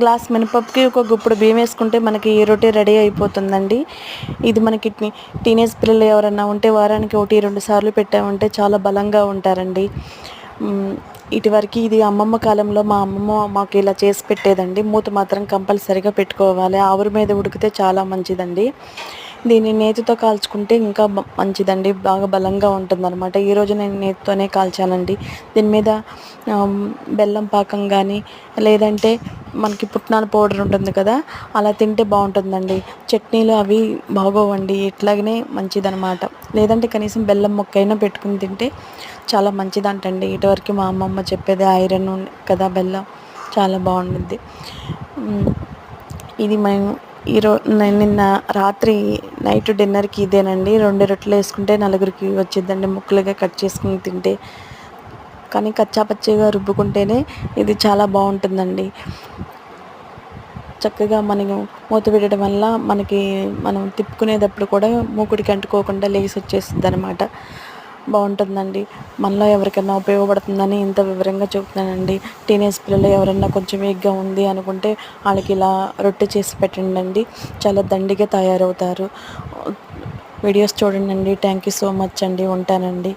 Glass మినపప్పుకి ఒక గుప్పుడు బియ్యం వేసుకుంటే మనకి ఈ రొట్టె రెడీ అయిపోతుందండి. ఇది మనకి టీనేజ్ పిల్లలు ఎవరన్నా ఉంటే వారానికి 1, 2 సార్లు పెట్టామంటే చాలా బలంగా ఉంటారండి. ఇటువరకు ఇది అమ్మమ్మ కాలంలో మా అమ్మమ్మ మాకు ఇలా చేసి పెట్టేదండి. మూత మాత్రం కంపల్సరీగా పెట్టుకోవాలి. ఆవిరి మీద ఉడికితే చాలా మంచిదండి. దీన్ని నేతితో కాల్చుకుంటే ఇంకా మంచిదండి. బాగా బలంగా ఉంటుందన్నమాట. ఈరోజు నేను నేతితోనే కాల్చానండి. దీని మీద బెల్లం పాకం కానీ లేదంటే మనకి పుట్నాల పౌడర్ ఉంటుంది కదా, అలా తింటే బాగుంటుందండి. చట్నీలు అవి బాగోవండి, ఇట్లాగనే మంచిదన్నమాట. లేదంటే కనీసం బెల్లం ముక్కైనా పెట్టుకుని తింటే చాలా మంచిదంటండి. ఇటువరకు మా అమ్మమ్మ చెప్పేది, ఐరన్ కదా బెల్లం, చాలా బాగుంటుంది. ఇది మేము నిన్న రాత్రి నైట్ డిన్నర్కి ఇదేనండి. 2 రొట్టెలు వేసుకుంటే నలుగురికి వచ్చిందండి, ముక్కలుగా కట్ చేసుకుని తింటే. కానీ కచ్చా పచ్చిగా రుబ్బుకుంటేనే ఇది చాలా బాగుంటుందండి. చక్కగా మనం మూత పెట్టడం వల్ల మనం తిప్పుకునేటప్పుడు కూడా మూకుడికి అంటుకోకుండా లేసి వచ్చేస్తుంది అనమాట. బాగుంటుందండి. మనలో ఎవరికైనా ఉపయోగపడుతుందని ఇంత వివరంగా చెబుతున్నానండి. టీనేజ్ పిల్లలు ఎవరన్నా కొంచెం వీక్గా ఉంది అనుకుంటే వాళ్ళకి ఇలా రొట్టె చేసి పెట్టండి, చాలా దండిగా తయారవుతారు. వీడియోస్ చూడండి. థ్యాంక్ యూ సో మచ్ అండి. ఉంటానండి.